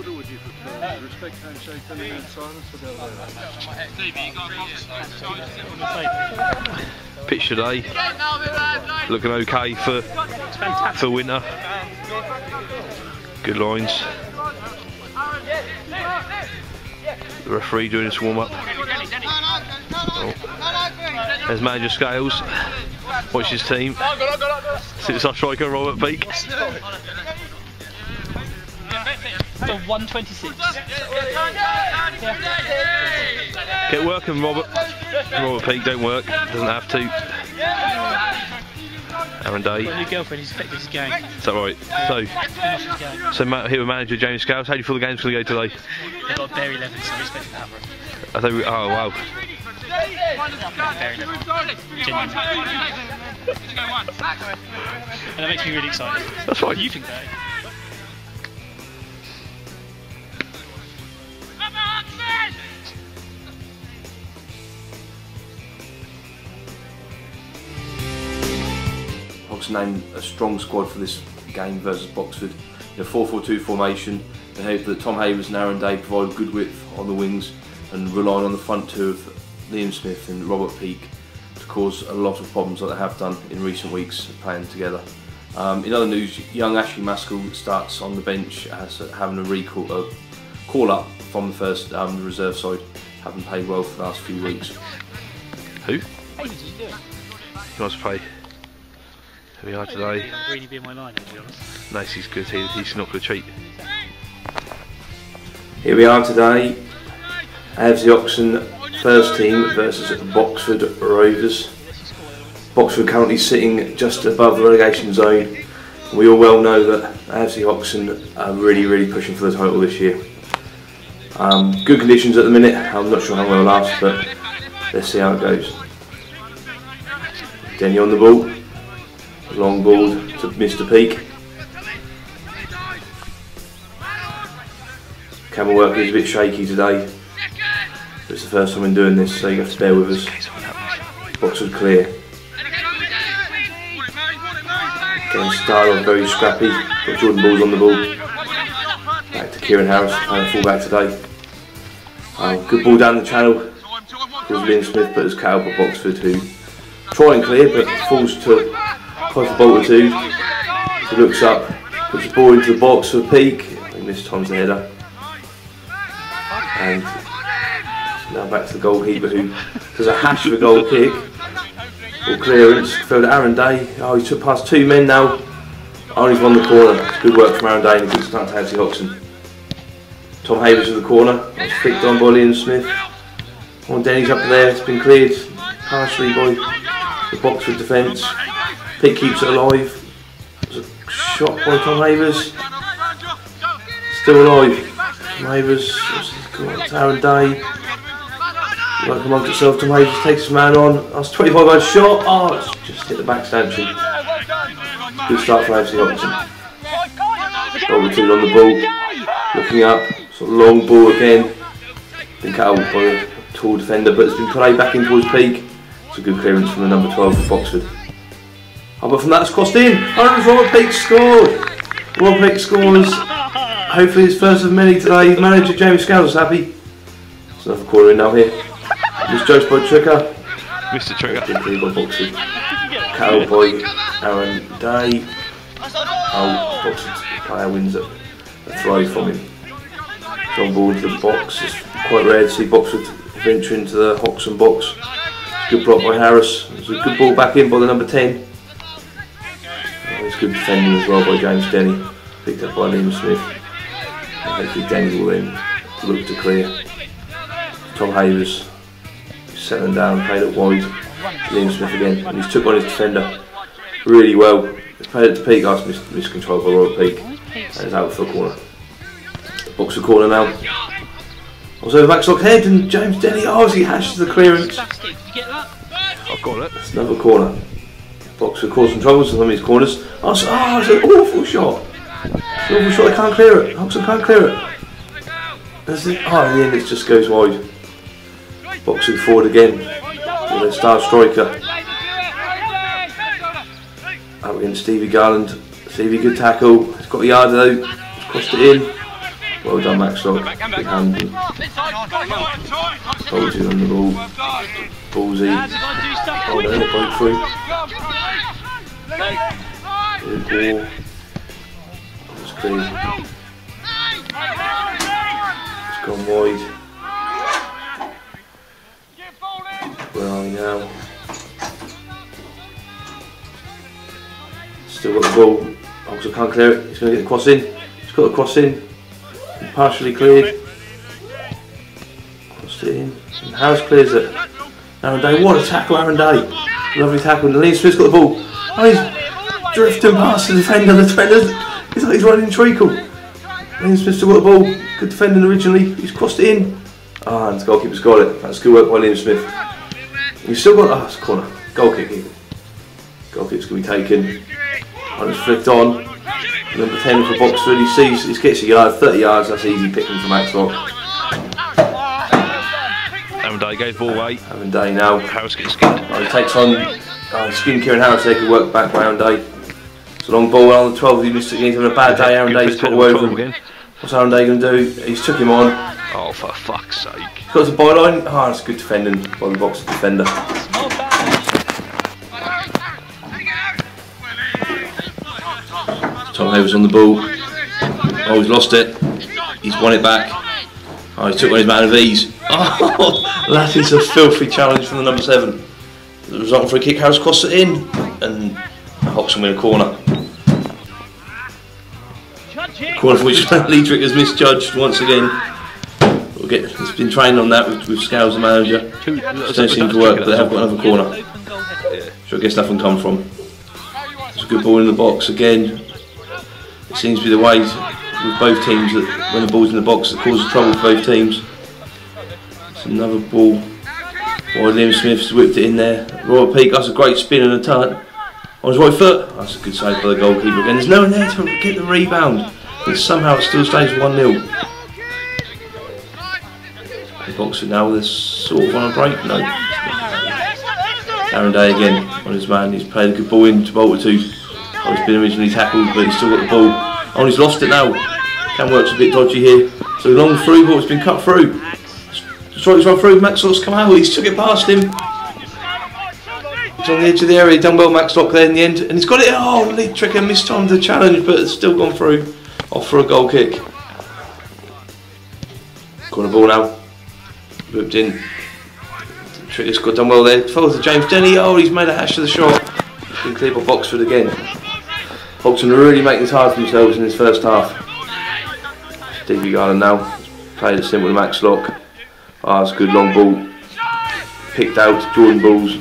order would you prefer? Respect handshake and then silence for the other? Pitch today, looking okay for winter. Good lines. The referee doing his warm up. Oh. There's manager Scales. Watch his team. Sits our striker Robert Peake. For 126. Get working, Robert. Robert Peake don't work. Doesn't have to. Aaron Day. Got a new girlfriend. He's affected his game. Is that right? So here with manager James Scales. How do you feel the game's going to go today? They've got bare 11, so we expect to have her. I think oh wow. Bare 11. Genuinely. And that makes me really excited. That's right. What do you think, Dave? Hoxne named a strong squad for this game versus Boxford. In a 4-4-2 formation, they hope that Tom Havers and Aaron Day provide good width on the wings and relying on the front two of Liam Smith and Robert Peake to cause a lot of problems like they have done in recent weeks playing together. In other news, young Ashley Maskell starts on the bench as having a call up from the first the reserve side, having played well for the last few weeks. Who? Hey, what are you doing? He wants to play. Here we are today. Really be in my line, to be honest. Nice, he's good. He's not going to cheat. Here we are today. AFC Hoxne first team versus Boxford Rovers. Boxford currently sitting just above the relegation zone. We all well know that AFC Hoxne are really pushing for the title this year. Good conditions at the minute. I'm not sure how long they'll last, but let's see how it goes. Denny on the ball. Long ball to Mr. Peake. Camera work is a bit shaky today. It's the first time I'm doing this, so you have to bear with us. Boxford clear. Getting started off very scrappy. Got Jordan Balls on the ball. Back to Kieran Harris, playing full-back today. Good ball down the channel. Because Liam Smith put his cat up at Boxford, who try and clear but falls to close the ball or two. He looks up, puts the ball into the box for Peake. He missed Tom's header. And now back to the goalkeeper who does a hash of a goal kick. Ball clearance, fell to Aaron Day. Oh, he's took past two men now. Only won the corner. It's good work from Aaron Day and a good start to AFC Hoxne. Tom Havers to the corner. That's flicked on by Liam Smith. Oh, Denny's up there. It's been cleared partially by the Boxford defence. Peake keeps it alive. There's a shot by Tom Havers. Still alive. Tom Havers. It's Aaron Day. Work amongst itself. Tom Havers takes his man on. That's 25-yard shot. Oh, it's just hit the back stanchion. Good start for AFC Hoxne. Overton on the ball. Looking up. Sort of long ball again. Been cut out by a tall defender, but it's been played back in towards Peake. It's a good clearance from the number 12 for Boxford. Oh, but from that, it's crossed in. Oh, Robert Peake scored. Robert Peake scores. Hopefully, his first of many today. Manager James Scales is happy. There's another corner in now here. Misjudged by Tricker. Mr. Trigger. By Boxford. Cut out by Aaron Day. Oh, Boxford player wins a throw from him. John ball into the box. It's quite rare to see Boxford venture into the Hoxne box. Good block by Harris. It's a good ball back in by the number 10. Oh, it's good defending as well by James Denny. Picked up by Liam Smith. And hopefully Denny will then look to clear. Tom Havers settling down, played it wide. Liam Smith again, and he's took on his defender really well. He's played it to Peake, that's miscontrolled by Robert Peake, and it's out for a corner. Boxer corner now. Also backstock head and James Denny, oh, as he hashes the clearance. I've got it. It's another corner. Boxer causing troubles in some of these corners. Oh, it's an awful shot. It's an awful shot, they can't clear it. Hoxne can't clear it. In the end it just goes wide. Boxing forward again with a star striker. Out against Stevie Garland. Stevie, good tackle. He's got a yard out. He's crossed it in. Well done, Maxlock. Big hand. Bolsey on the ball. Ballsy. Oh, there, broke through. Good ball. That's clean. It's gone wide. Where are we now? Still got the ball. Also can't clear it. He's going to get the cross in. He's got the cross in. Partially cleared. Crossed it in. And Harris clears it. Aaron Day. What a tackle, Aaron Day. Lovely tackle. And Liam Smith's got the ball. Oh, he's drifting past the defender. The defender's. It's like he's running treacle. Liam Smith's still got the ball. Good defending originally. He's crossed it in. Ah, and the goalkeeper's got it. That's good work by Liam Smith. He's still got. Ah, it's a corner. Goal kick here. Goal kick's going to be taken. And it's flicked on. Number 10 for Boxford. He sees. He gets a yard. 30 yards. That's easy picking for Maxlock. Aaron Day goes ball away. Aaron Day now. Harris gets skinned. He takes on. Skinned Kieran Harris. They could work back by Aaron Day. It's a long ball on the 12. He's having a bad day. Aaron Day's put away with him. What's Aaron Day going to do? He's took him on. Oh, for fuck's sake. He's got the byline. Oh, that's good defending by the Boxford defender. Tom Havers on the ball. Oh, he's lost it. He's won it back. Oh, he took on his man of ease. Oh, that is a filthy challenge from the number 7. The result for a kick. Harris crosses it in, and Hoxne win a corner. Corner for which Lee Trick has misjudged once again. He's been trained on that with Scales, the manager. Don't seem to work, but they have got another corner. So I guess nothing come from. It's a good ball in the box again. It seems to be the way with both teams that when the ball's in the box it causes trouble for both teams. It's another ball. Boy, Liam Smith's whipped it in there. Royal Peak, that's a great spin and a turn. On his right foot. That's a good save by the goalkeeper again. There's no one there to get the rebound. And somehow it still stays 1-0. The Boxer now, they're sort of on a break. No. Aaron Day again on his man. He's played a good ball in to Bolter 2. Oh, he's been originally tackled, but he's still got the ball. Oh, he's lost it now. Cam works a bit dodgy here. So long through ball, it's been cut through. Strikes run through, Maxlock's come out, he's took it past him. He's on the edge of the area, done well Maxlock there in the end. And he's got it, oh, Lee Tricker mistimed the challenge, but it's still gone through. Off for a goal kick. Corner ball now. Whipped in. Tricker's got done well there. Follows to James Denny, oh, he's made a hash of the shot. Been cleared by Boxford again. Hoxne are really making this hard for themselves in this first half. Stevie Garland now. Played it simple to Maxlock. Ah, that's a good long ball. Picked out Jordan Balls.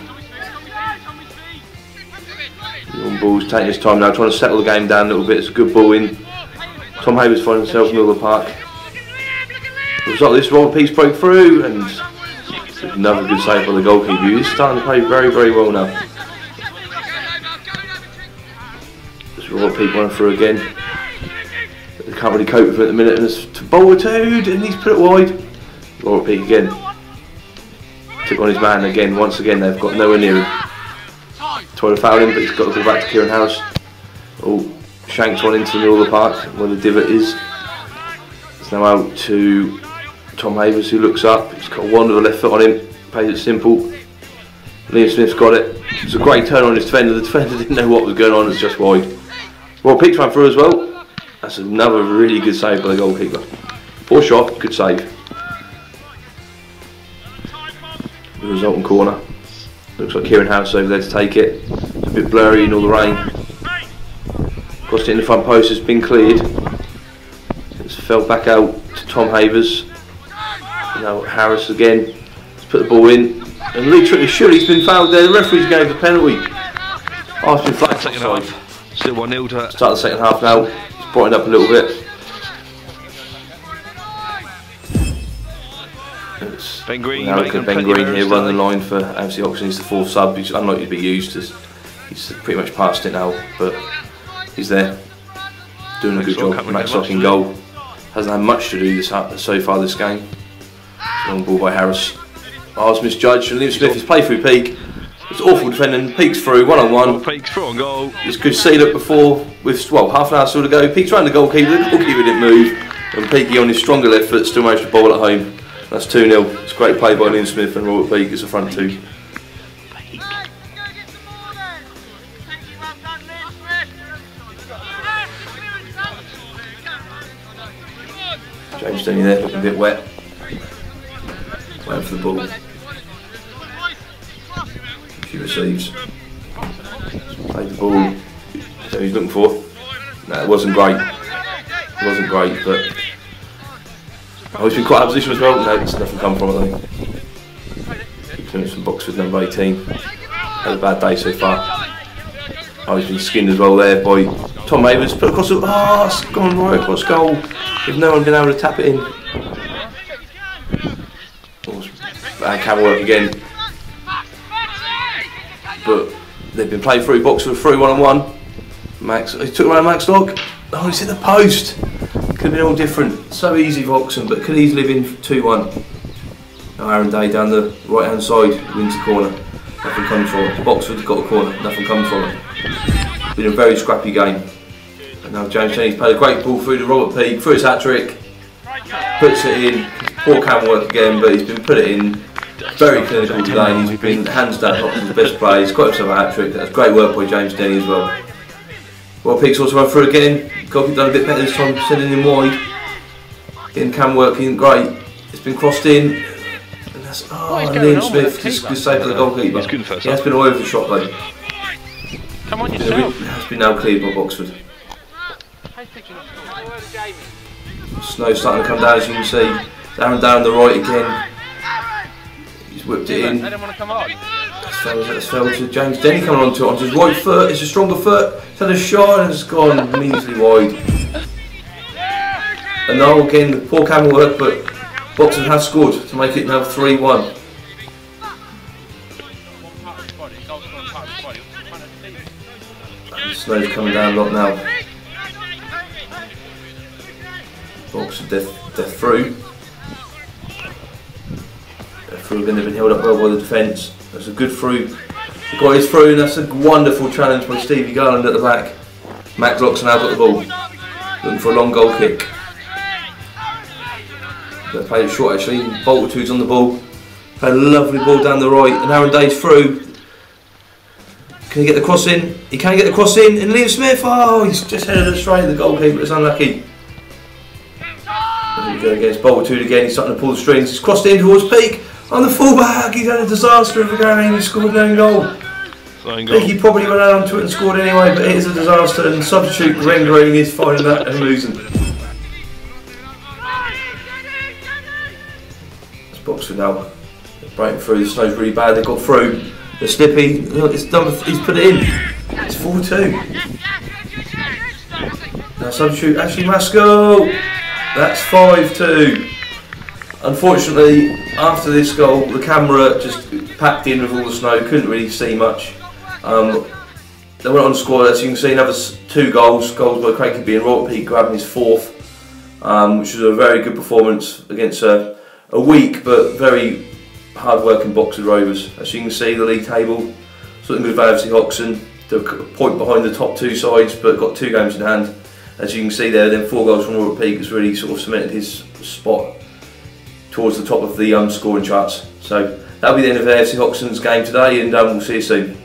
Jordan Balls taking his time now, trying to settle the game down a little bit. It's a good ball in. Tom Havers finding himself in the middle of the park. The result of this Royal Peace broke through, and another good save by the goalkeeper. He's starting to play very, very well now. Royal Peak running through again. They can't really cope with it at the minute, and it's to Bolter 2, and he's put it wide. Royal Peak again. Took on his man again. Once again, they've got nowhere near him. Tried to foul him, but he's got to go back to Kieran Harris. Oh, shanked one into the middle of the park where the divot is. It's now out to Tom Havers, who looks up. He's got one with the left foot on him. Plays it simple. Liam Smith's got it. It's a great turn on his defender. The defender didn't know what was going on. It's just wide. Royal Peak's ran through as well. That's another really good save by the goalkeeper. Poor shot, good save. The resulting corner. Looks like Kieran Harris over there to take it. It's a bit blurry in all the rain. Crossed it in the front post, it's been cleared. It's fell back out to Tom Havers. Now Harris again. He's put the ball in. And Lee Trick is sure he's been fouled there. The referee's gave the penalty. Oh, it's been flagged offside. Still 1-0 to it. Start the second half now. It's brightened up a little bit. Ben Green. Now look at Ben Green here running the line for AFC Hoxne. He's the 4th sub. He's unlikely to be used as he's pretty much past it now, but he's there. Doing a good job. Maxlock in goal. Hasn't had much to do so far this game. Long ball by Harris. Oh, it's misjudged. And Liam Smith has played through Peak. It's awful defending. Peak's through, 1-on-1. Peak's through on goal. It's good seal up before with half an hour still to go. Peak's round the goalkeeper. The goalkeeper didn't move. And Peaky on his stronger left foot still managed to bowl at home. That's 2-0. It's great play by Liam Smith and Robert Peake as the front two. James Denny there looking a bit wet. Waiting for the ball. She receives. Played the ball. That's what he's looking for. No, it wasn't great. It wasn't great, but he's been quite out of position as well. No, it's nothing come from it, I think. Clearance from Boxford, number 18. Had a bad day so far. He's been skinned as well there by Tom Havers. Put across the. Oh, it's gone right across goal. If no one been able to tap it in. Bad camera work again. But they've been played through. Boxford through 1-on-1. Max, he took around Max Locke. Oh, he's hit the post. Could have been all different. So easy for Hoxne, but could easily have been 2-1. Now Aaron Day down the right hand side, wins the corner. Nothing comes from it. Boxford's got a corner, nothing comes from it. It's been a very scrappy game. And now James Denny's played a great ball through to Robert Peake, through his hat trick. Puts it in. Poor camera work again, but he's been put it in. Very clinical today. He's been hands down Hoxne's best player. He's got himself a hat trick. That's great work by James Denny as well. Robert Peake's also run through again. Goalkeeper done a bit better this time, sending him wide. Getting cam work in, great. It's been crossed in. And that's, Liam Smith, just saved for the goalkeeper. He's good first. He has been all over the shot though. Come on yourself. It's been now cleared by Boxford. Snow's starting to come down as you can see. Aaron down the right again. He's whipped it in. That's fell to James Denny coming onto it, onto his right foot. It's a stronger foot. It's had a shot and it's gone measly wide. And now again, the poor camera work, but Boxford has scored to make it now 3-1. Snow's coming down a lot now. Boxford they're through. They're through again, they've been held up well by the defence. That's a good through. The guy is through, and that's a wonderful challenge by Stevie Garland at the back. Max Locke's now got the ball. Looking for a long goal kick. They played it short actually. Boltitude's on the ball. Played a lovely ball down the right, and Aaron Day's through. Can he get the cross in? He can get the cross in, and Liam Smith, oh, he's just headed it straight at the goalkeeper, it's unlucky. There we go against Boltude again, he's starting to pull the strings, he's crossed in towards Peake, on the fullback, he's had a disaster of a game, he scored an own goal. Peake probably went out onto it and scored anyway, but it is a disaster, and substitute rendering is finding that amusing. It's Boxford now, they're breaking through, the snow's really bad, they got through. The slippy, it's done, he's put it in. It's 4-2. Now substitute Ashley Masco. That's 5-2. Unfortunately, after this goal, the camera just packed in with all the snow, couldn't really see much. They went on to score, as you can see, another 2 goals. Goals by Craig Kibbe and Robert Peake grabbing his 4th, which was a very good performance against a weak but very hard-working Boxford Rovers. As you can see, the league table, something good for AFC Hoxne. They're a point behind the top 2 sides, but got 2 games in hand. As you can see there, then 4 goals from Robert Peake has really sort of cemented his spot towards the top of the scoring charts. So that'll be the end of AFC Hoxne's game today, and we'll see you soon.